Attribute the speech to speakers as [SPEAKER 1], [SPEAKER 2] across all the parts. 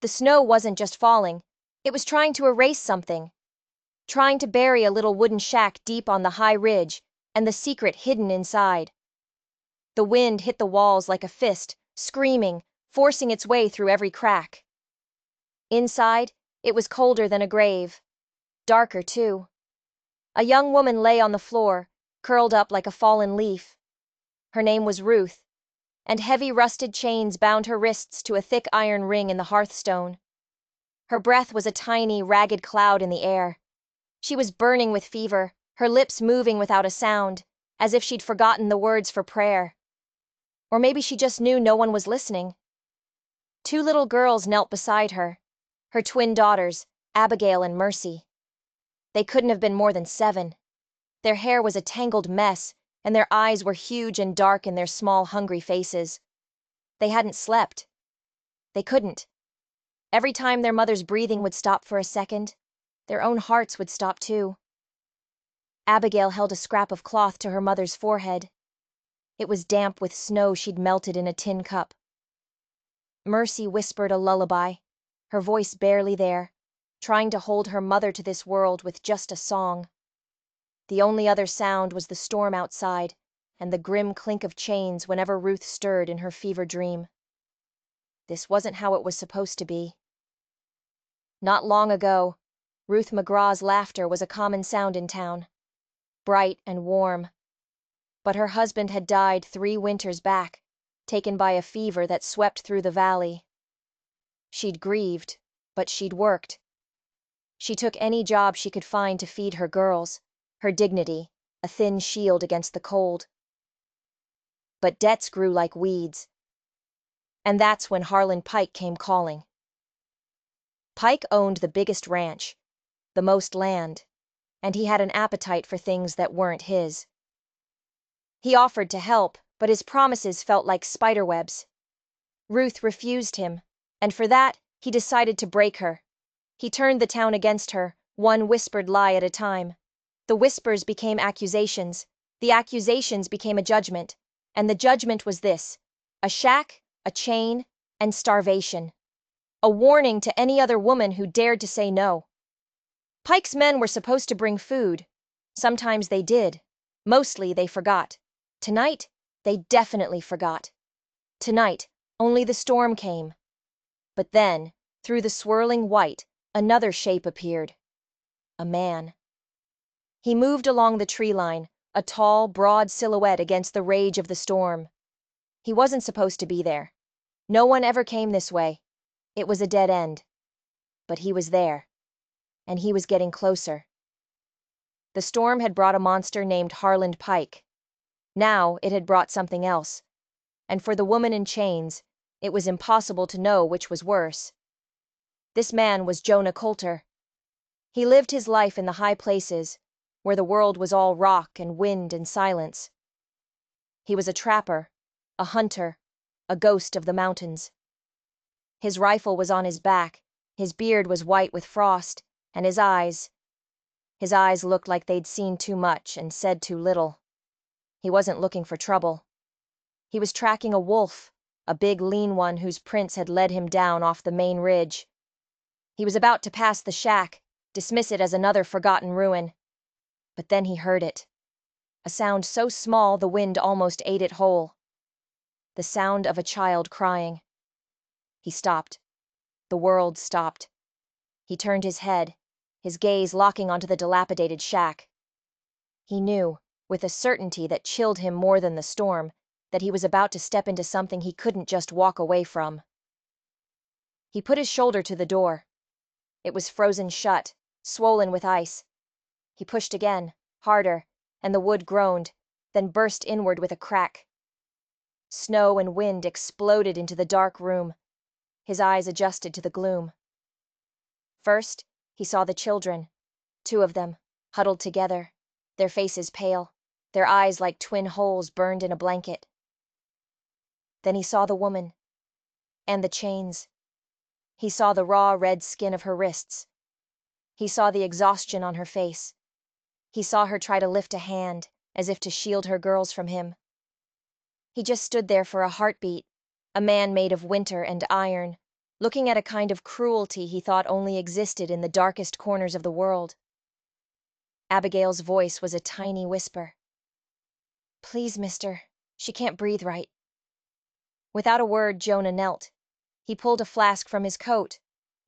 [SPEAKER 1] The snow wasn't just falling, it was trying to erase something, trying to bury a little wooden shack deep on the high ridge, and the secret hidden inside. The wind hit the walls like a fist, screaming, forcing its way through every crack. Inside, it was colder than a grave. Darker, too. A young woman lay on the floor, curled up like a fallen leaf. Her name was Ruth, and heavy rusted chains bound her wrists to a thick iron ring in the hearthstone. Her breath was a tiny, ragged cloud in the air. She was burning with fever, her lips moving without a sound, as if she'd forgotten the words for prayer. Or maybe she just knew no one was listening. Two little girls knelt beside her, her twin daughters, Abigail and Mercy. They couldn't have been more than 7. Their hair was a tangled mess, and their eyes were huge and dark in their small, hungry faces. They hadn't slept. They couldn't. Every time their mother's breathing would stop for a second, their own hearts would stop too. Abigail held a scrap of cloth to her mother's forehead. It was damp with snow she'd melted in a tin cup. Mercy whispered a lullaby, her voice barely there, trying to hold her mother to this world with just a song. The only other sound was the storm outside, and the grim clink of chains whenever Ruth stirred in her fever dream. This wasn't how it was supposed to be. Not long ago, Ruth McGraw's laughter was a common sound in town, bright and warm. But her husband had died 3 winters back, taken by a fever that swept through the valley. She'd grieved, but she'd worked. She took any job she could find to feed her girls, her dignity, a thin shield against the cold. But debts grew like weeds. And that's when Harlan Pike came calling. Pike owned the biggest ranch, the most land, and he had an appetite for things that weren't his. He offered to help, but his promises felt like spiderwebs. Ruth refused him, and for that, he decided to break her. He turned the town against her, one whispered lie at a time. The whispers became accusations, the accusations became a judgment, and the judgment was this: a shack, a chain, and starvation. A warning to any other woman who dared to say no. Pike's men were supposed to bring food. Sometimes they did. Mostly they forgot. Tonight, they definitely forgot. Tonight, only the storm came. But then, through the swirling white, another shape appeared. A man. He moved along the tree line, a tall, broad silhouette against the rage of the storm. He wasn't supposed to be there. No one ever came this way. It was a dead end. But he was there. And he was getting closer. The storm had brought a monster named Harlan Pike. Now it had brought something else. And for the woman in chains, it was impossible to know which was worse. This man was Jonah Coulter. He lived his life in the high places, where the world was all rock and wind and silence. He was a trapper, a hunter, a ghost of the mountains. His rifle was on his back, his beard was white with frost, and his eyes looked like they'd seen too much and said too little. He wasn't looking for trouble. He was tracking a wolf, a big lean one whose prints had led him down off the main ridge. He was about to pass the shack, dismiss it as another forgotten ruin. But then he heard it. A sound so small the wind almost ate it whole. The sound of a child crying. He stopped. The world stopped. He turned his head, his gaze locking onto the dilapidated shack. He knew, with a certainty that chilled him more than the storm, that he was about to step into something he couldn't just walk away from. He put his shoulder to the door. It was frozen shut, swollen with ice. He pushed again, harder, and the wood groaned, then burst inward with a crack. Snow and wind exploded into the dark room. His eyes adjusted to the gloom. First, he saw the children, 2 of them, huddled together, their faces pale, their eyes like twin holes burned in a blanket. Then he saw the woman. And the chains. He saw the raw red skin of her wrists. He saw the exhaustion on her face. He saw her try to lift a hand, as if to shield her girls from him. He just stood there for a heartbeat, a man made of winter and iron, looking at a kind of cruelty he thought only existed in the darkest corners of the world. Abigail's voice was a tiny whisper. "Please, mister. She can't breathe right." Without a word, Jonah knelt. He pulled a flask from his coat,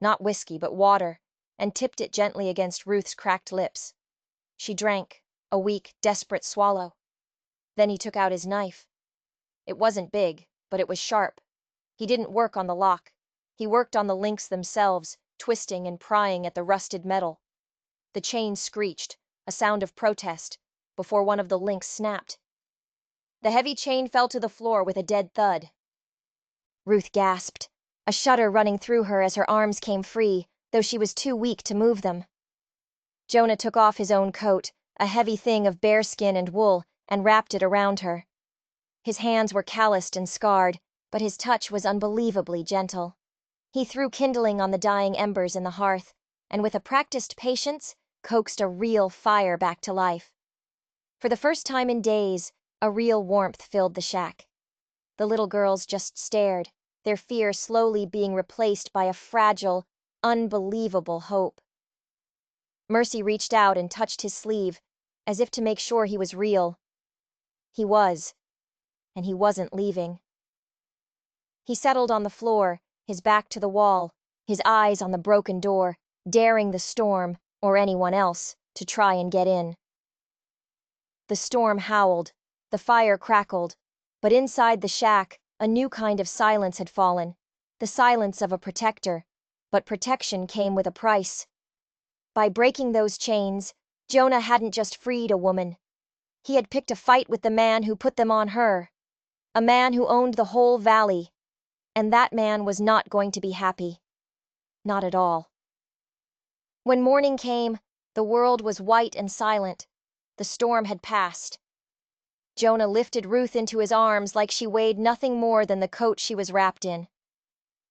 [SPEAKER 1] not whiskey, but water, and tipped it gently against Ruth's cracked lips. She drank, a weak, desperate swallow. Then he took out his knife. It wasn't big, but it was sharp. He didn't work on the lock. He worked on the links themselves, twisting and prying at the rusted metal. The chain screeched, a sound of protest, before one of the links snapped. The heavy chain fell to the floor with a dead thud. Ruth gasped, a shudder running through her as her arms came free, though she was too weak to move them. Jonah took off his own coat, a heavy thing of bearskin and wool, and wrapped it around her. His hands were calloused and scarred, but his touch was unbelievably gentle. He threw kindling on the dying embers in the hearth, and with a practiced patience, coaxed a real fire back to life. For the first time in days, a real warmth filled the shack. The little girls just stared, their fear slowly being replaced by a fragile, unbelievable hope. Mercy reached out and touched his sleeve, as if to make sure he was real. He was, and he wasn't leaving. He settled on the floor, his back to the wall, his eyes on the broken door, daring the storm, or anyone else, to try and get in. The storm howled, the fire crackled, but inside the shack, a new kind of silence had fallen, the silence of a protector, but protection came with a price. By breaking those chains, Jonah hadn't just freed a woman. He had picked a fight with the man who put them on her, a man who owned the whole valley, and that man was not going to be happy. Not at all. When morning came, the world was white and silent. The storm had passed. Jonah lifted Ruth into his arms like she weighed nothing more than the coat she was wrapped in.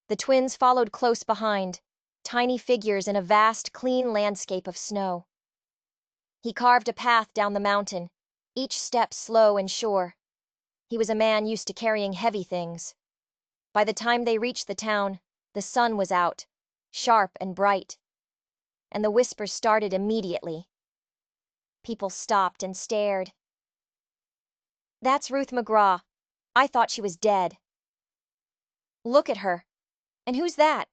[SPEAKER 1] The twins followed close behind, tiny figures in a vast, clean landscape of snow. He carved a path down the mountain, each step slow and sure. He was a man used to carrying heavy things. By the time they reached the town, the sun was out, sharp and bright. And the whispers started immediately. People stopped and stared. "That's Ruth McGraw. I thought she was dead." "Look at her. And who's that?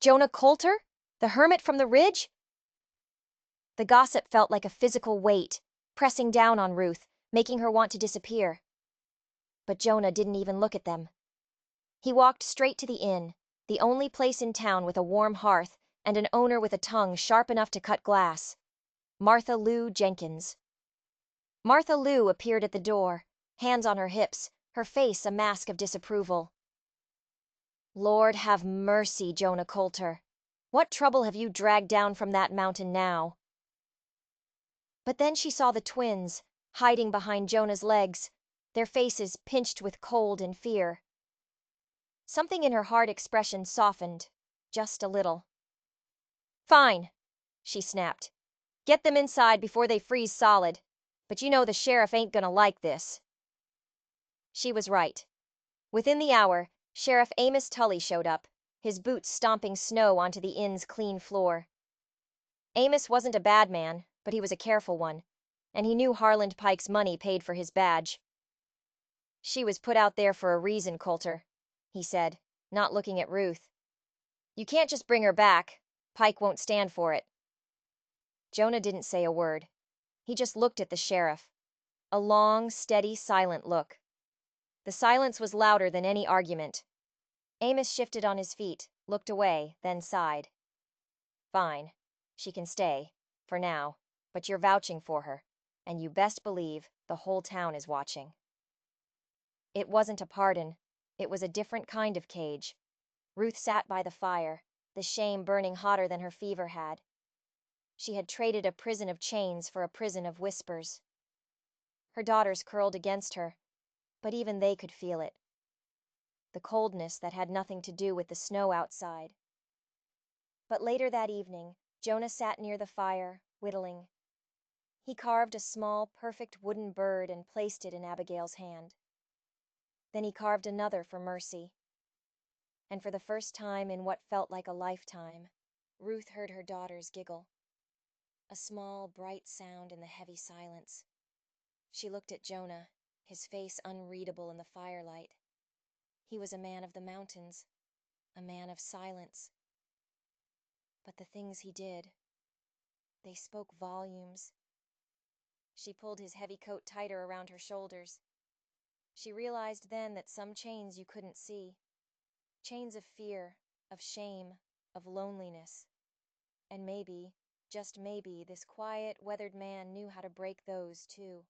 [SPEAKER 1] Jonah Coulter? The hermit from the ridge?" The gossip felt like a physical weight, pressing down on Ruth, making her want to disappear. But Jonah didn't even look at them. He walked straight to the inn, the only place in town with a warm hearth and an owner with a tongue sharp enough to cut glass. Martha Lou Jenkins. Martha Lou appeared at the door, hands on her hips, her face a mask of disapproval. "Lord have mercy, Jonah Coulter. What trouble have you dragged down from that mountain now?" But then she saw the twins, hiding behind Jonah's legs, their faces pinched with cold and fear. Something in her hard expression softened, just a little. "Fine," she snapped. "Get them inside before they freeze solid. But you know the sheriff ain't gonna like this." She was right. Within the hour, Sheriff Amos Tully showed up, his boots stomping snow onto the inn's clean floor. Amos wasn't a bad man, but he was a careful one, and he knew Harland Pike's money paid for his badge. "She was put out there for a reason, Coulter," he said, not looking at Ruth. "You can't just bring her back. Pike won't stand for it." Jonah didn't say a word. He just looked at the sheriff. A long, steady, silent look. The silence was louder than any argument. Amos shifted on his feet, looked away, then sighed. "Fine. She can stay, for now, but you're vouching for her, and you best believe the whole town is watching." It wasn't a pardon. It was a different kind of cage. Ruth sat by the fire, the shame burning hotter than her fever had. She had traded a prison of chains for a prison of whispers. Her daughters curled against her, but even they could feel it. The coldness that had nothing to do with the snow outside. But later that evening, Jonah sat near the fire, whittling. He carved a small, perfect wooden bird and placed it in Abigail's hand. Then he carved another for Mercy. and for the first time in what felt like a lifetime, Ruth heard her daughters giggle. A small, bright sound in the heavy silence. She looked at Jonah, his face unreadable in the firelight. He was a man of the mountains, a man of silence. But the things he did, they spoke volumes. She pulled his heavy coat tighter around her shoulders. She realized then that some chains you couldn't see. Chains of fear, of shame, of loneliness. And maybe, just maybe, this quiet, weathered man knew how to break those too.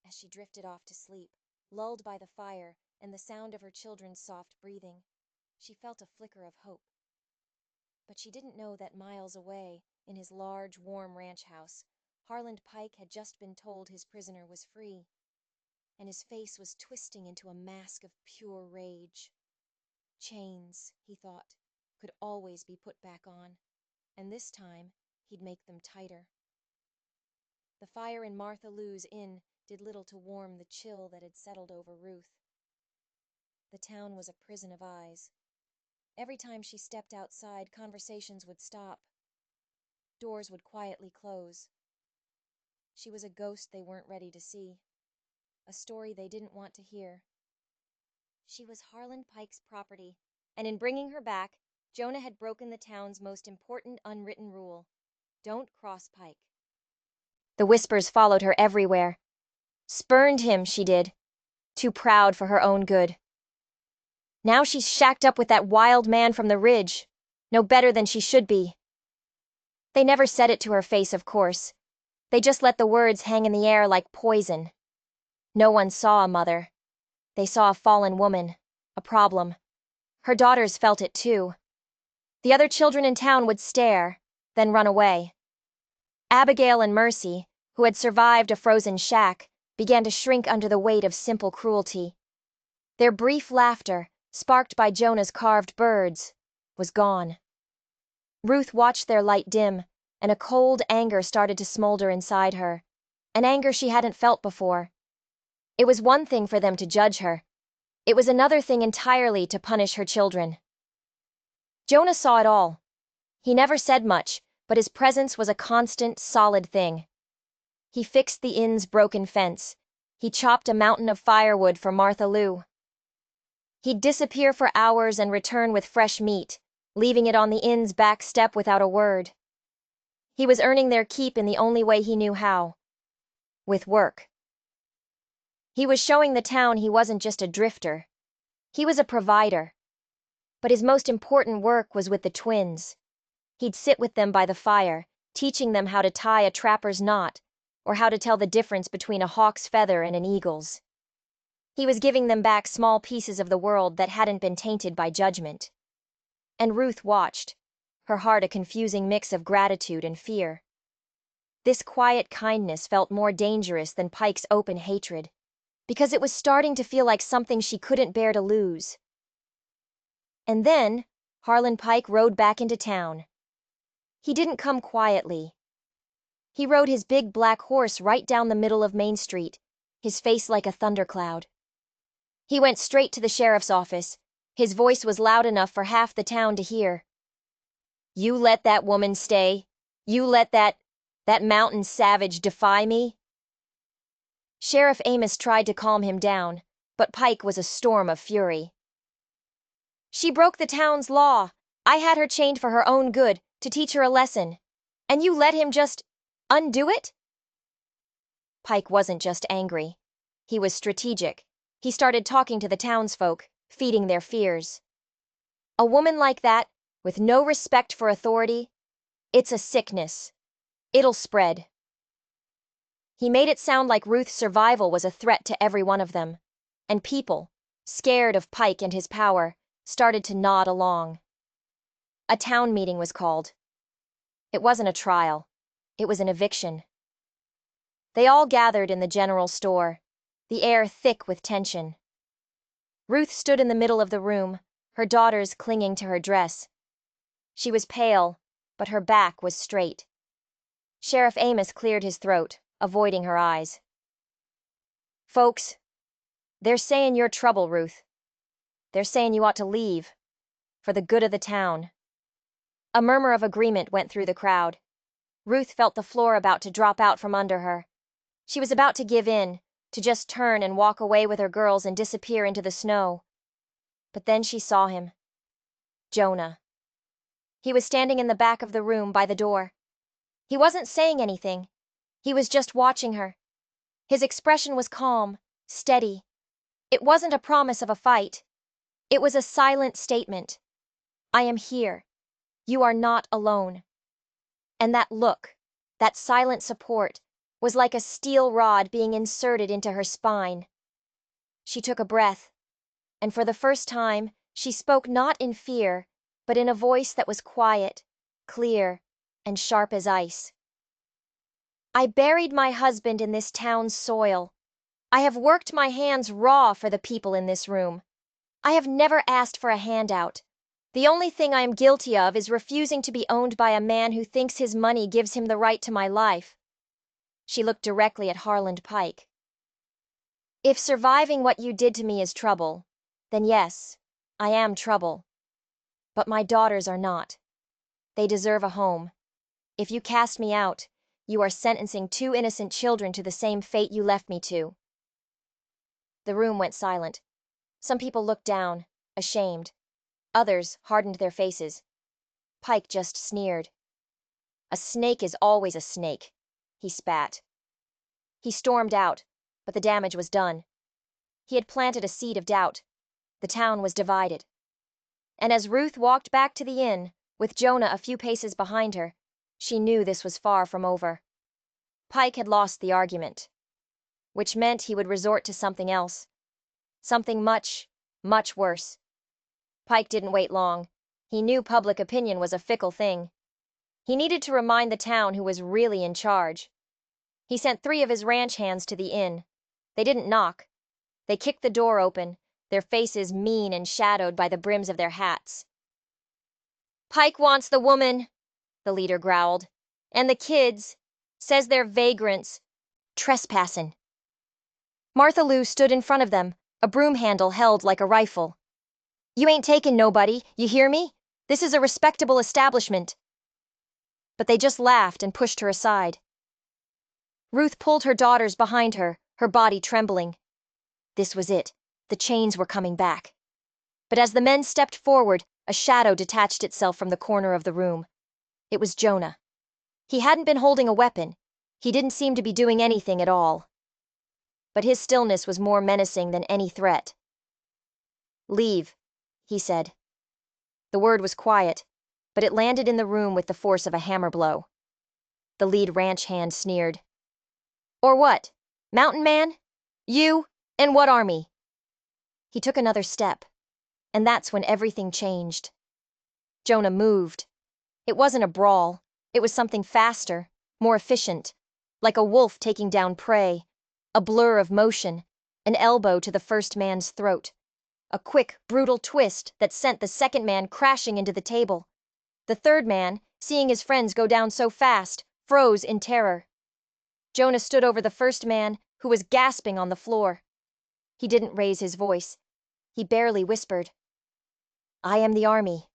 [SPEAKER 1] As she drifted off to sleep, lulled by the fire and the sound of her children's soft breathing, she felt a flicker of hope. But she didn't know that miles away, in his large, warm ranch house, Harland Pike had just been told his prisoner was free, and his face was twisting into a mask of pure rage. Chains, he thought, could always be put back on, and this time he'd make them tighter. The fire in Martha Lou's inn did little to warm the chill that had settled over Ruth. The town was a prison of eyes. Every time she stepped outside, conversations would stop. Doors would quietly close. She was a ghost they weren't ready to see, a story they didn't want to hear. She was Harland Pike's property, and in bringing her back, Jonah had broken the town's most important unwritten rule: don't cross Pike. The whispers followed her everywhere. Spurned him, she did, too proud for her own good. Now she's shacked up with that wild man from the ridge, no better than she should be. They never said it to her face, of course. They just let the words hang in the air like poison. No one saw a mother. They saw a fallen woman, a problem. Her daughters felt it too. The other children in town would stare, then run away. Abigail and Mercy, who had survived a frozen shack, began to shrink under the weight of simple cruelty. Their brief laughter, sparked by Jonah's carved birds, was gone. Ruth watched their light dim, and a cold anger started to smolder inside her, an anger she hadn't felt before. It was one thing for them to judge her. It was another thing entirely to punish her children. Jonah saw it all. He never said much, but his presence was a constant, solid thing. He fixed the inn's broken fence. He chopped a mountain of firewood for Martha Lou. He'd disappear for hours and return with fresh meat, leaving it on the inn's back step without a word. He was earning their keep in the only way he knew how: with work. He was showing the town he wasn't just a drifter. He was a provider. But his most important work was with the twins. He'd sit with them by the fire, teaching them how to tie a trapper's knot, or how to tell the difference between a hawk's feather and an eagle's. He was giving them back small pieces of the world that hadn't been tainted by judgment. And Ruth watched, her heart a confusing mix of gratitude and fear. This quiet kindness felt more dangerous than Pike's open hatred, because it was starting to feel like something she couldn't bear to lose. And then Harland Pike rode back into town. He didn't come quietly. He rode his big black horse right down the middle of Main Street, his face like a thundercloud. He went straight to the sheriff's office. His voice was loud enough for half the town to hear. "You let that woman stay? You let that mountain savage defy me?" Sheriff Amos tried to calm him down, but Pike was a storm of fury. "She broke the town's law. I had her chained for her own good, to teach her a lesson. And you let him just undo it?" Pike wasn't just angry. He was strategic. He started talking to the townsfolk, feeding their fears. "A woman like that, with no respect for authority, it's a sickness. It'll spread." He made it sound like Ruth's survival was a threat to every one of them, and people, scared of Pike and his power, started to nod along. A town meeting was called. It wasn't a trial. It was an eviction. They all gathered in the general store, the air thick with tension. Ruth stood in the middle of the room, her daughters clinging to her dress. She was pale, but her back was straight. Sheriff Amos cleared his throat, avoiding her eyes. "Folks, they're saying you're trouble, Ruth." They're saying you ought to leave. For the good of the town. A murmur of agreement went through the crowd. Ruth felt the floor about to drop out from under her. She was about to give in, to just turn and walk away with her girls and disappear into the snow. But then she saw him. Jonah. He was standing in the back of the room by the door. He wasn't saying anything. He was just watching her. His expression was calm, steady. It wasn't a promise of a fight. It was a silent statement. I am here. You are not alone. And that look, that silent support, was like a steel rod being inserted into her spine. She took a breath, and for the first time, she spoke not in fear, but in a voice that was quiet, clear, and sharp as ice. I buried my husband in this town's soil. I have worked my hands raw for the people in this room. I have never asked for a handout. The only thing I am guilty of is refusing to be owned by a man who thinks his money gives him the right to my life. She looked directly at Harland Pike. If surviving what you did to me is trouble, then yes, I am trouble. But my daughters are not. They deserve a home. If you cast me out, you are sentencing 2 innocent children to the same fate you left me to. The room went silent. Some people looked down, ashamed. Others hardened their faces. Pike just sneered. A snake is always a snake, he spat. He stormed out, but the damage was done. He had planted a seed of doubt. The town was divided. And as Ruth walked back to the inn, with Jonah a few paces behind her, she knew this was far from over. Pike had lost the argument, which meant he would resort to something else. Something much, much worse. Pike didn't wait long. He knew public opinion was a fickle thing. He needed to remind the town who was really in charge. He sent 3 of his ranch hands to the inn. They didn't knock. They kicked the door open, their faces mean and shadowed by the brims of their hats. Pike wants the woman, the leader growled. And the kids. Says they're vagrants. Trespassing. Martha Lou stood in front of them, a broom handle held like a rifle. You ain't taking nobody, you hear me? This is a respectable establishment. But they just laughed and pushed her aside. Ruth pulled her daughters behind her, her body trembling. This was it. The chains were coming back. But as the men stepped forward, a shadow detached itself from the corner of the room. It was Jonah. He hadn't been holding a weapon. He didn't seem to be doing anything at all. But his stillness was more menacing than any threat. Leave, he said. The word was quiet, but it landed in the room with the force of a hammer blow. The lead ranch hand sneered. Or what? Mountain man? You? And what army? He took another step, and that's when everything changed. Jonah moved. It wasn't a brawl. It was something faster, more efficient, like a wolf taking down prey, a blur of motion, an elbow to the first man's throat, a quick, brutal twist that sent the second man crashing into the table. The third man, seeing his friends go down so fast, froze in terror. Jonah stood over the first man, who was gasping on the floor. He didn't raise his voice. He barely whispered. I am the army.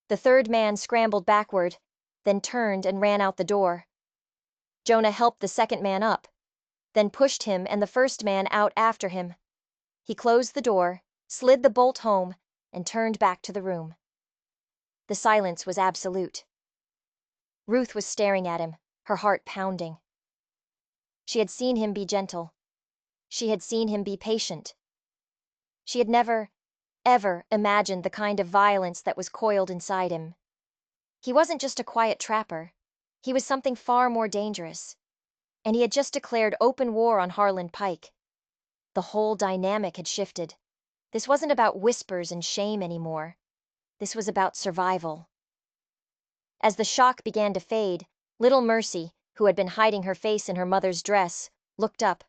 [SPEAKER 1] The third man scrambled backward, then turned and ran out the door. Jonah helped the second man up, then pushed him and the first man out after him. He closed the door, slid the bolt home, and turned back to the room. The silence was absolute. Ruth was staring at him, her heart pounding. She had seen him be gentle. She had seen him be patient. She had never, ever imagined the kind of violence that was coiled inside him. He wasn't just a quiet trapper. He was something far more dangerous. And he had just declared open war on Harland Pike. The whole dynamic had shifted. This wasn't about whispers and shame anymore. This was about survival. As the shock began to fade, little Mercy, who had been hiding her face in her mother's dress, looked up.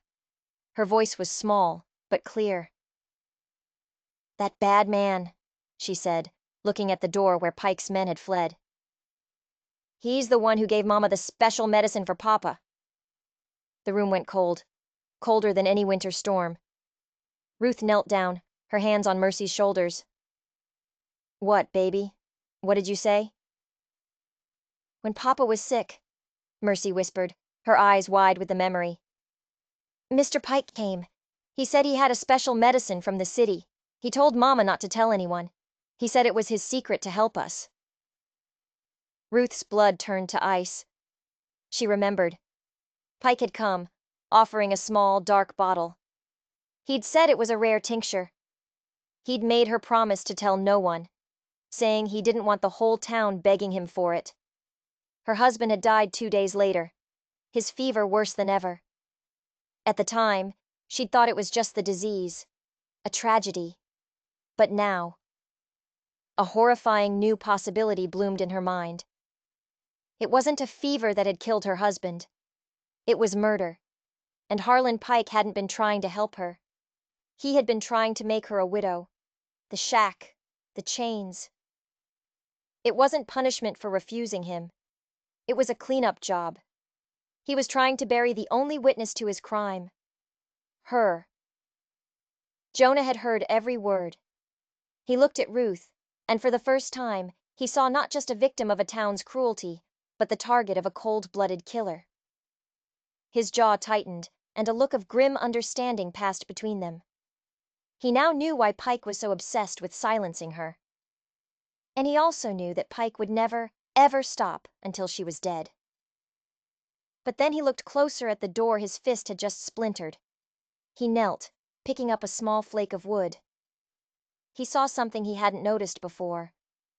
[SPEAKER 1] Her voice was small, but clear. That bad man, she said, looking at the door where Pike's men had fled. He's the one who gave Mama the special medicine for Papa. The room went cold, colder than any winter storm. Ruth knelt down, her hands on Mercy's shoulders. "What, baby? What did you say?" "When Papa was sick," Mercy whispered, her eyes wide with the memory. "Mr. Pike came. He said he had a special medicine from the city. He told Mama not to tell anyone. He said it was his secret to help us." Ruth's blood turned to ice. She remembered. Pike had come, offering a small, dark bottle. He'd said it was a rare tincture. He'd made her promise to tell no one, saying he didn't want the whole town begging him for it. Her husband had died 2 days later, his fever worse than ever. At the time, she'd thought it was just the disease, a tragedy. But now, a horrifying new possibility bloomed in her mind. It wasn't a fever that had killed her husband. It was murder, and Harlan Pike hadn't been trying to help her. He had been trying to make her a widow. The shack, the chains. It wasn't punishment for refusing him. It was a cleanup job. He was trying to bury the only witness to his crime. Her. Jonah had heard every word. He looked at Ruth, and for the first time, he saw not just a victim of a town's cruelty, but the target of a cold-blooded killer. His jaw tightened, and a look of grim understanding passed between them. He now knew why Pike was so obsessed with silencing her. And he also knew that Pike would never, ever stop until she was dead. But then he looked closer at the door his fist had just splintered. He knelt, picking up a small flake of wood. He saw something he hadn't noticed before,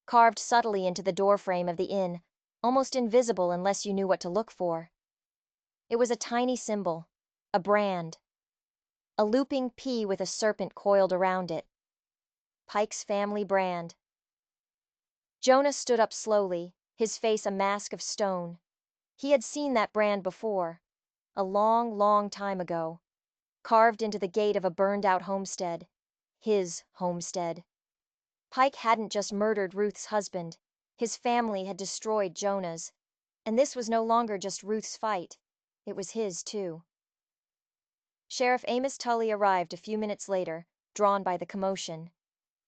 [SPEAKER 1] carved subtly into the doorframe of the inn, almost invisible unless you knew what to look for. It was a tiny symbol, a brand. A looping P with a serpent coiled around it. Pike's family brand. Jonah stood up slowly, his face a mask of stone. He had seen that brand before, a long, long time ago, carved into the gate of a burned-out homestead. His homestead. Pike hadn't just murdered Ruth's husband. His family had destroyed Jonah's. And this was no longer just Ruth's fight. It was his, too. Sheriff Amos Tully arrived a few minutes later, drawn by the commotion.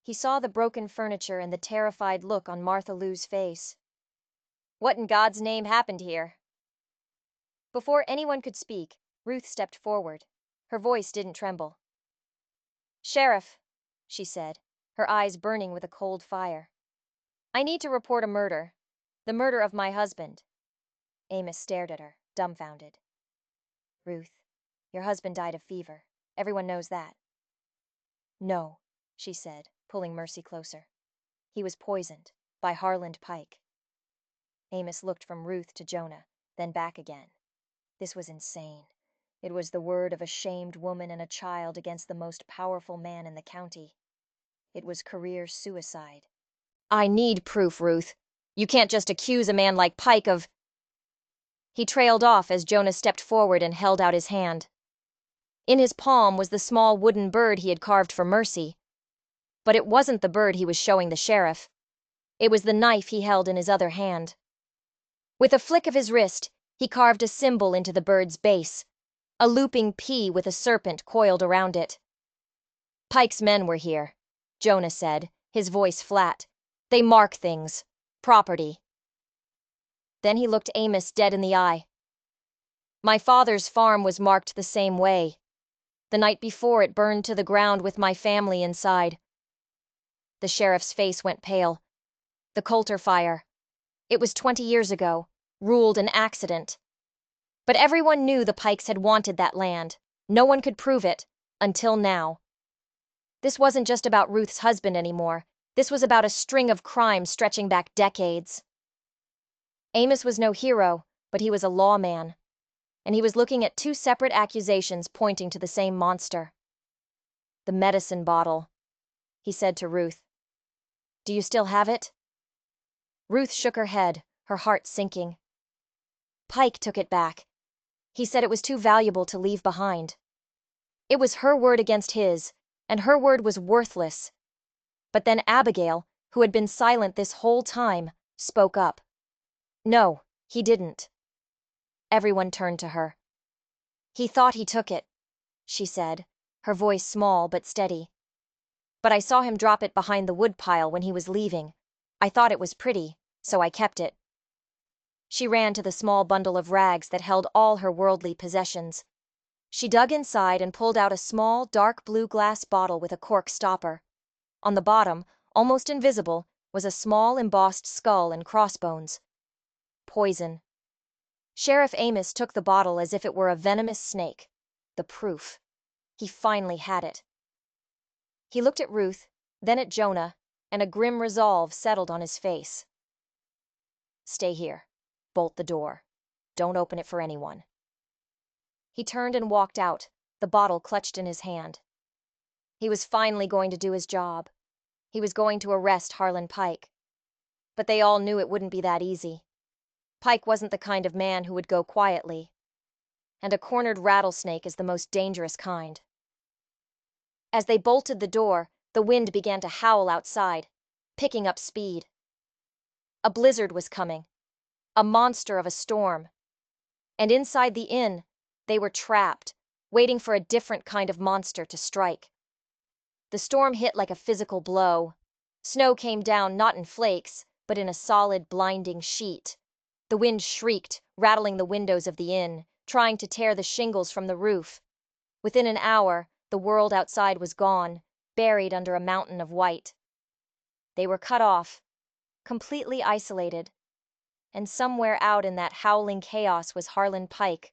[SPEAKER 1] He saw the broken furniture and the terrified look on Martha Lou's face. "What in God's name happened here?" Before anyone could speak, Ruth stepped forward. Her voice didn't tremble. "Sheriff," she said, her eyes burning with a cold fire. "I need to report a murder. The murder of my husband." Amos stared at her, dumbfounded. "Ruth, your husband died of fever. Everyone knows that." "No," she said, pulling Mercy closer. "He was poisoned by Harlan Pike." Amos looked from Ruth to Jonah, then back again. This was insane. It was the word of a shamed woman and a child against the most powerful man in the county. It was career suicide. "I need proof, Ruth. You can't just accuse a man like Pike of—" He trailed off as Jonah stepped forward and held out his hand. In his palm was the small wooden bird he had carved for Mercy. But it wasn't the bird he was showing the sheriff. It was the knife he held in his other hand. With a flick of his wrist, he carved a symbol into the bird's base, a looping P with a serpent coiled around it. "Pike's men were here," Jonah said, his voice flat. "They mark things. Property." Then he looked Amos dead in the eye. "My father's farm was marked the same way. The night before it burned to the ground with my family inside." The sheriff's face went pale. The Coulter fire. It was 20 years ago, ruled an accident. But everyone knew the Pikes had wanted that land. No one could prove it, until now. This wasn't just about Ruth's husband anymore. This was about a string of crimes stretching back decades. Amos was no hero, but he was a lawman. And he was looking at 2 separate accusations pointing to the same monster. "The medicine bottle," he said to Ruth. "Do you still have it?" Ruth shook her head, her heart sinking. "Pike took it back. He said it was too valuable to leave behind." It was her word against his, and her word was worthless. But then Abigail, who had been silent this whole time, spoke up. "No, he didn't." Everyone turned to her. "He thought he took it," she said, her voice small but steady. but I saw him drop it behind the woodpile when he was leaving. I thought it was pretty, so I kept it." She ran to the small bundle of rags that held all her worldly possessions. She dug inside and pulled out a small, dark blue glass bottle with a cork stopper. On the bottom, almost invisible, was a small embossed skull and crossbones. Poison. Sheriff Amos took the bottle as if it were a venomous snake. The proof. He finally had it. He looked at Ruth, then at Jonah, and a grim resolve settled on his face. "Stay here. Bolt the door. Don't open it for anyone." He turned and walked out, the bottle clutched in his hand. He was finally going to do his job. He was going to arrest Harlan Pike. But they all knew it wouldn't be that easy. Pike wasn't the kind of man who would go quietly. And a cornered rattlesnake is the most dangerous kind. As they bolted the door, the wind began to howl outside, picking up speed. A blizzard was coming, a monster of a storm. And inside the inn, they were trapped, waiting for a different kind of monster to strike. The storm hit like a physical blow. Snow came down not in flakes, but in a solid, blinding sheet. The wind shrieked, rattling the windows of the inn, trying to tear the shingles from the roof. Within an hour, the world outside was gone, buried under a mountain of white. They were cut off, completely isolated. And somewhere out in that howling chaos was Harlan Pike,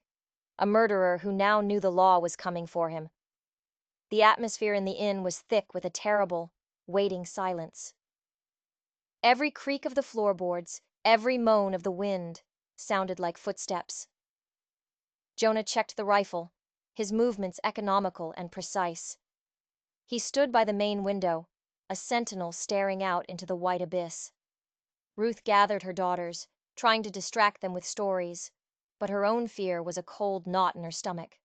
[SPEAKER 1] a murderer who now knew the law was coming for him. The atmosphere in the inn was thick with a terrible, waiting silence. Every creak of the floorboards, every moan of the wind, sounded like footsteps. Jonah checked the rifle, his movements economical and precise. He stood by the main window, a sentinel staring out into the white abyss. Ruth gathered her daughters, trying to distract them with stories, but her own fear was a cold knot in her stomach.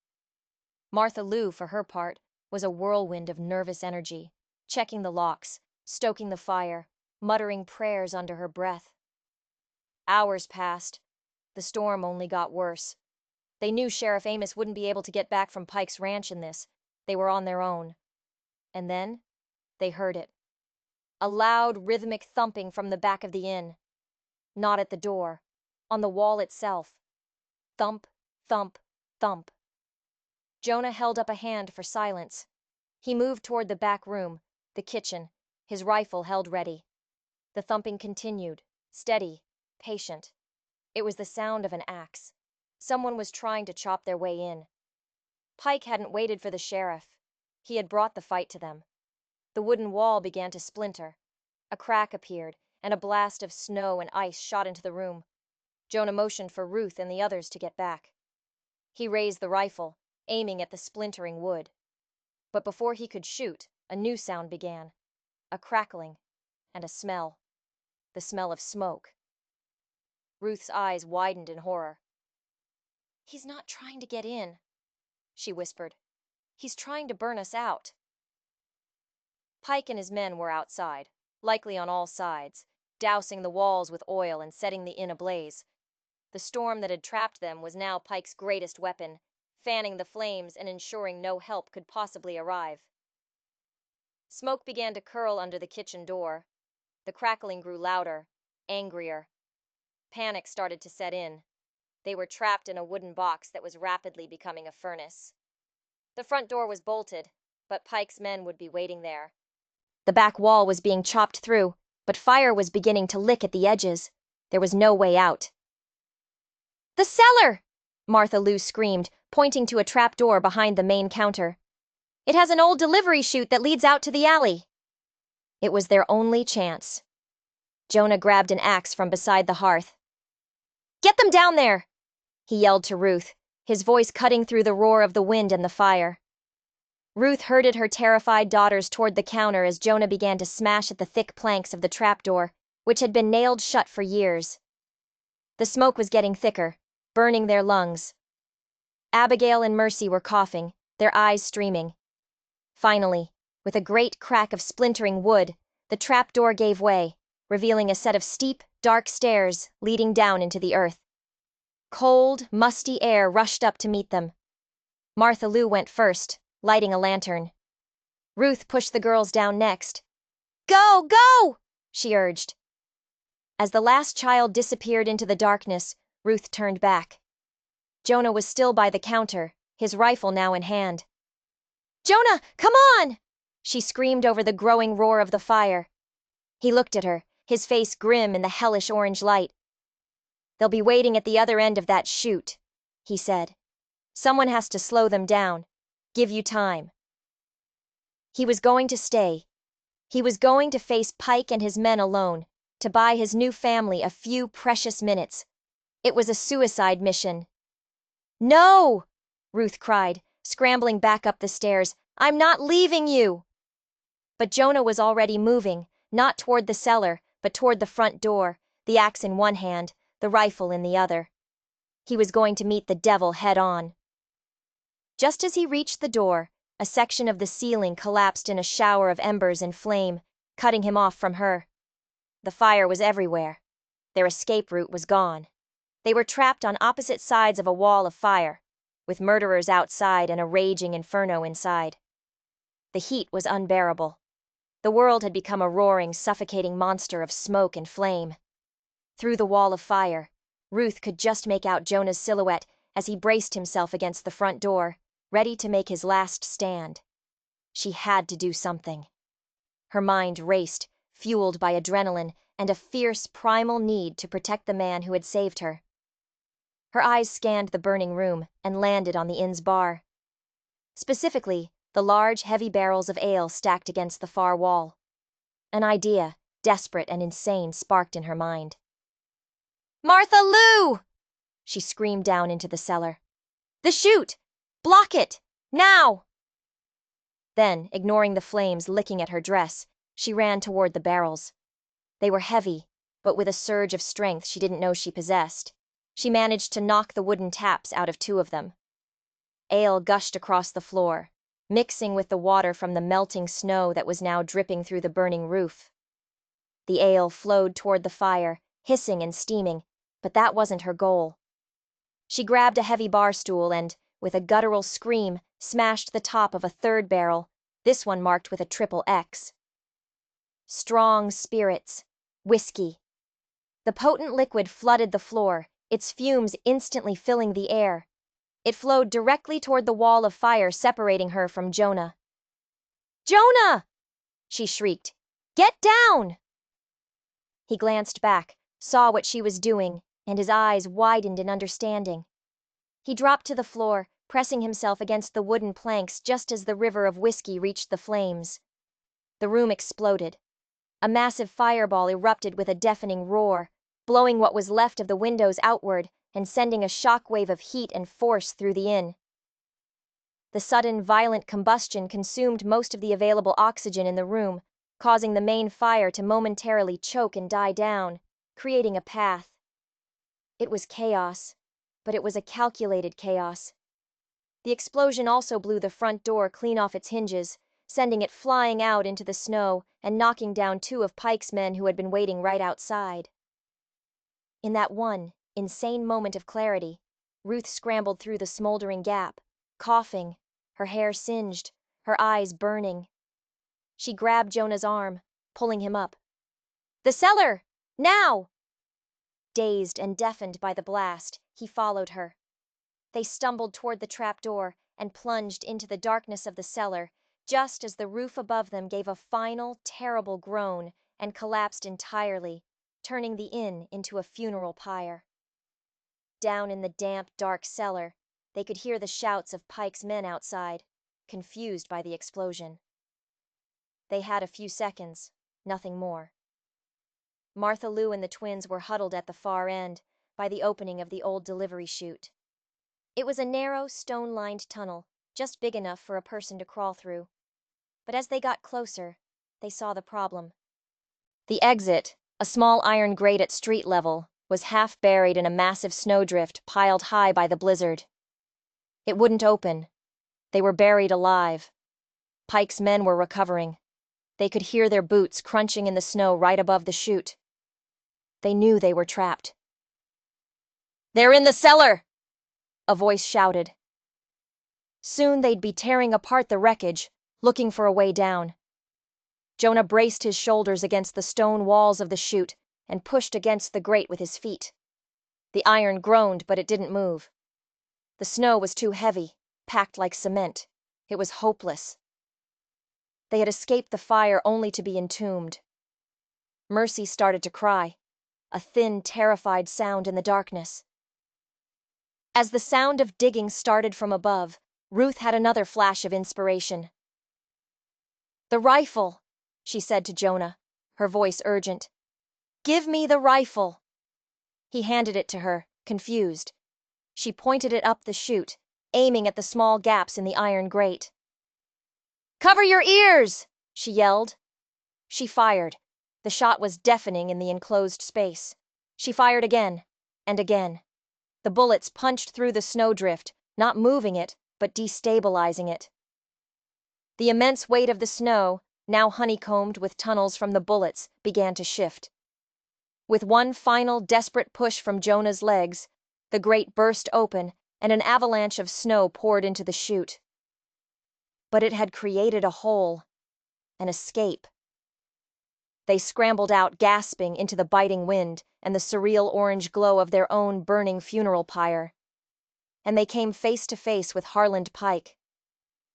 [SPEAKER 1] Martha Lou, for her part, was a whirlwind of nervous energy, checking the locks, stoking the fire, muttering prayers under her breath. Hours passed. The storm only got worse. They knew Sheriff Amos wouldn't be able to get back from Pike's ranch in this. They were on their own. And then they heard it. A loud, rhythmic thumping from the back of the inn. Not at the door, on the wall itself. Thump, thump, thump. Jonah held up a hand for silence. He moved toward the back room, the kitchen, his rifle held ready. The thumping continued, steady, patient. It was the sound of an axe. Someone was trying to chop their way in. Pike hadn't waited for the sheriff. He had brought the fight to them. The wooden wall began to splinter. A crack appeared, and a blast of snow and ice shot into the room. Jonah motioned for Ruth and the others to get back. He raised the rifle, aiming at the splintering wood. But before he could shoot, a new sound began. A crackling, and a smell. The smell of smoke. Ruth's eyes widened in horror. "He's not trying to get in," she whispered. "He's trying to burn us out." Pike and his men were outside, likely on all sides, dousing the walls with oil and setting the inn ablaze. The storm that had trapped them was now Pike's greatest weapon, fanning the flames and ensuring no help could possibly arrive. Smoke began to curl under the kitchen door. The crackling grew louder, angrier. Panic started to set in. They were trapped in a wooden box that was rapidly becoming a furnace. The front door was bolted, but Pike's men would be waiting there. The back wall was being chopped through, but fire was beginning to lick at the edges. There was no way out. "The cellar!" Martha Lou screamed, pointing to a trap door behind the main counter. "It has an old delivery chute that leads out to the alley." It was their only chance. Jonah grabbed an axe from beside the hearth. "Get them down there!" he yelled to Ruth, his voice cutting through the roar of the wind and the fire. Ruth herded her terrified daughters toward the counter as Jonah began to smash at the thick planks of the trapdoor, which had been nailed shut for years. The smoke was getting thicker, burning their lungs. Abigail and Mercy were coughing, their eyes streaming. Finally, with a great crack of splintering wood, the trapdoor gave way, revealing a set of steep, dark stairs leading down into the earth. Cold, musty air rushed up to meet them. Martha Lou went first, lighting a lantern. Ruth pushed the girls down next. "Go, go!" she urged. As the last child disappeared into the darkness, Ruth turned back. Jonah was still by the counter, his rifle now in hand. "Jonah, come on!" she screamed over the growing roar of the fire. He looked at her, his face grim in the hellish orange light. "They'll be waiting at the other end of that chute," he said. "Someone has to slow them down. Give you time." He was going to stay. He was going to face Pike and his men alone, to buy his new family a few precious minutes. It was a suicide mission. "No!" Ruth cried, scrambling back up the stairs. "I'm not leaving you!" But Jonah was already moving, not toward the cellar, but toward the front door, the axe in one hand, the rifle in the other. He was going to meet the devil head on. Just as he reached the door, a section of the ceiling collapsed in a shower of embers and flame, cutting him off from her. The fire was everywhere. Their escape route was gone. They were trapped on opposite sides of a wall of fire, with murderers outside and a raging inferno inside. The heat was unbearable. The world had become a roaring, suffocating monster of smoke and flame. Through the wall of fire, Ruth could just make out Jonah's silhouette as he braced himself against the front door, ready to make his last stand. She had to do something. Her mind raced, fueled by adrenaline and a fierce primal need to protect the man who had saved her. Her eyes scanned the burning room and landed on the inn's bar. Specifically, the large, heavy barrels of ale stacked against the far wall. An idea, desperate and insane, sparked in her mind. "Martha Lou!" she screamed down into the cellar. "The chute! Block it! Now!" Then, ignoring the flames licking at her dress, she ran toward the barrels. They were heavy, but with a surge of strength she didn't know she possessed, she managed to knock the wooden taps out of two of them. Ale gushed across the floor, mixing with the water from the melting snow that was now dripping through the burning roof. The ale flowed toward the fire, hissing and steaming, but that wasn't her goal. She grabbed a heavy bar stool and, with a guttural scream, smashed the top of a third barrel, this one marked with a triple X. Strong spirits. Whiskey. The potent liquid flooded the floor, its fumes instantly filling the air. It flowed directly toward the wall of fire separating her from Jonah. "Jonah!" she shrieked. "Get down!" He glanced back, saw what she was doing, and his eyes widened in understanding. He dropped to the floor, pressing himself against the wooden planks just as the river of whiskey reached the flames. The room exploded. A massive fireball erupted with a deafening roar, blowing what was left of the windows outward and sending a shockwave of heat and force through the inn. The sudden, violent combustion consumed most of the available oxygen in the room, causing the main fire to momentarily choke and die down, creating a path. It was chaos, but it was a calculated chaos. The explosion also blew the front door clean off its hinges, sending it flying out into the snow and knocking down two of Pike's men who had been waiting right outside. In that one, insane moment of clarity, Ruth scrambled through the smoldering gap, coughing, her hair singed, her eyes burning. She grabbed Jonah's arm, pulling him up. "The cellar! Now!" Dazed and deafened by the blast, he followed her. They stumbled toward the trapdoor and plunged into the darkness of the cellar, just as the roof above them gave a final, terrible groan and collapsed entirely, turning the inn into a funeral pyre. Down in the damp, dark cellar, they could hear the shouts of Pike's men outside, confused by the explosion. They had a few seconds, nothing more. Martha Lou and the twins were huddled at the far end, by the opening of the old delivery chute. It was a narrow, stone-lined tunnel, just big enough for a person to crawl through. But as they got closer, they saw the problem. The exit, a small iron grate at street level, was half buried in a massive snowdrift piled high by the blizzard. It wouldn't open. They were buried alive. Pike's men were recovering. They could hear their boots crunching in the snow right above the chute. They knew they were trapped. "They're in the cellar!" a voice shouted. Soon they'd be tearing apart the wreckage, looking for a way down. Jonah braced his shoulders against the stone walls of the chute and pushed against the grate with his feet. The iron groaned, but it didn't move. The snow was too heavy, packed like cement. It was hopeless. They had escaped the fire only to be entombed. Mercy started to cry, a thin, terrified sound in the darkness. As the sound of digging started from above, Ruth had another flash of inspiration. "The rifle," she said to Jonah, her voice urgent. "Give me the rifle." He handed it to her, confused. She pointed it up the chute, aiming at the small gaps in the iron grate. "Cover your ears!" she yelled. She fired. The shot was deafening in the enclosed space. She fired again, and again. The bullets punched through the snowdrift, not moving it, but destabilizing it. The immense weight of the snow, now honeycombed with tunnels from the bullets, began to shift. With one final desperate push from Jonah's legs, the grate burst open and an avalanche of snow poured into the chute. But it had created a hole, an escape. They scrambled out, gasping, into the biting wind and the surreal orange glow of their own burning funeral pyre. And they came face to face with Harland Pike.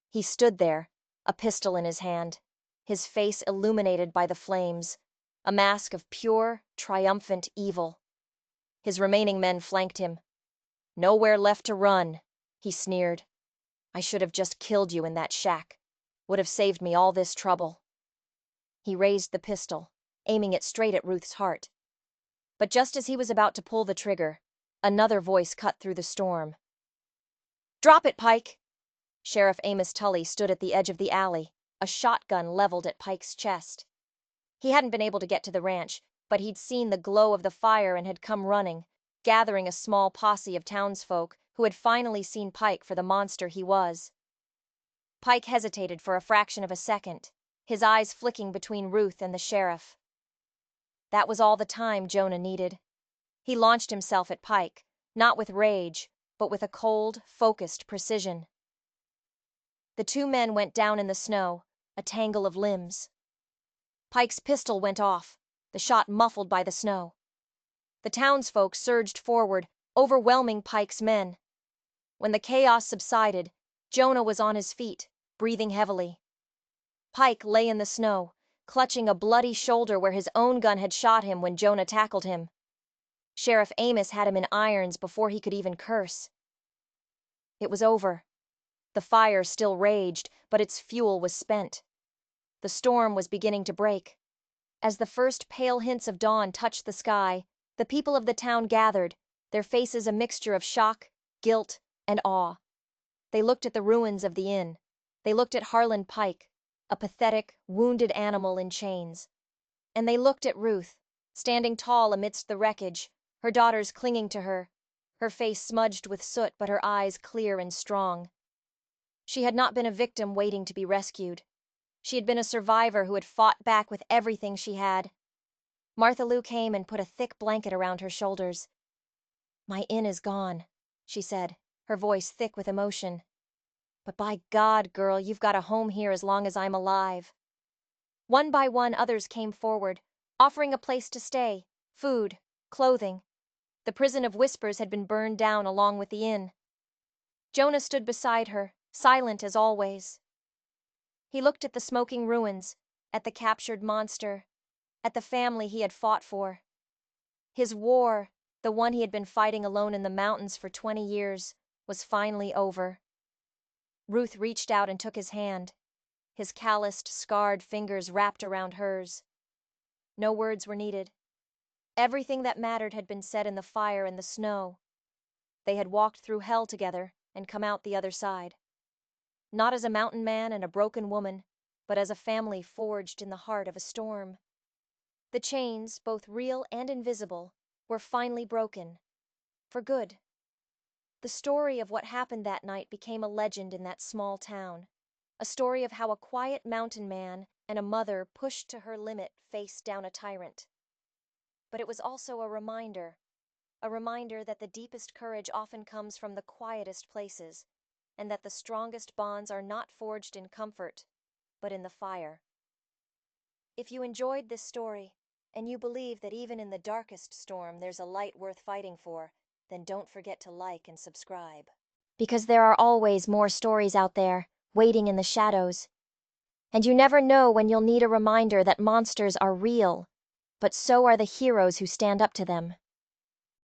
[SPEAKER 1] He stood there, a pistol in his hand, his face illuminated by the flames, a mask of pure, triumphant evil. His remaining men flanked him. "Nowhere left to run," he sneered. "I should have just killed you in that shack. Would have saved me all this trouble." He raised the pistol, aiming it straight at Ruth's heart. But just as he was about to pull the trigger, another voice cut through the storm. "Drop it, Pike!" Sheriff Amos Tully stood at the edge of the alley, a shotgun leveled at Pike's chest. He hadn't been able to get to the ranch, but he'd seen the glow of the fire and had come running, gathering a small posse of townsfolk who had finally seen Pike for the monster he was. Pike hesitated for a fraction of a second, his eyes flicking between Ruth and the sheriff. That was all the time Jonah needed. He launched himself at Pike, not with rage, but with a cold, focused precision. The two men went down in the snow, a tangle of limbs. Pike's pistol went off, the shot muffled by the snow. The townsfolk surged forward, overwhelming Pike's men. When the chaos subsided, Jonah was on his feet, breathing heavily. Pike lay in the snow, clutching a bloody shoulder where his own gun had shot him when Jonah tackled him. Sheriff Amos had him in irons before he could even curse. It was over. The fire still raged, but its fuel was spent. The storm was beginning to break. As the first pale hints of dawn touched the sky, the people of the town gathered, their faces a mixture of shock, guilt, and awe. They looked at the ruins of the inn. They looked at Harland Pike, a pathetic, wounded animal in chains. And they looked at Ruth, standing tall amidst the wreckage, her daughters clinging to her, her face smudged with soot but her eyes clear and strong. She had not been a victim waiting to be rescued. She had been a survivor who had fought back with everything she had. Martha Lou came and put a thick blanket around her shoulders. "My inn is gone," she said, her voice thick with emotion. "But by God, girl, you've got a home here as long as I'm alive." One by one others came forward, offering a place to stay, food, clothing. The prison of whispers had been burned down along with the inn. Jonah stood beside her, silent as always. He looked at the smoking ruins, at the captured monster, at the family he had fought for. His war, the one he had been fighting alone in the mountains for 20 years, was finally over. Ruth reached out and took his hand, his calloused, scarred fingers wrapped around hers. No words were needed. Everything that mattered had been said in the fire and the snow. They had walked through hell together and come out the other side. Not as a mountain man and a broken woman, but as a family forged in the heart of a storm. The chains, both real and invisible, were finally broken. For good. The story of what happened that night became a legend in that small town. A story of how a quiet mountain man and a mother pushed to her limit faced down a tyrant. But it was also a reminder that the deepest courage often comes from the quietest places, and that the strongest bonds are not forged in comfort, but in the fire. If you enjoyed this story, and you believe that even in the darkest storm there's a light worth fighting for, then don't forget to like and subscribe. Because there are always more stories out there, waiting in the shadows. And you never know when you'll need a reminder that monsters are real, but so are the heroes who stand up to them.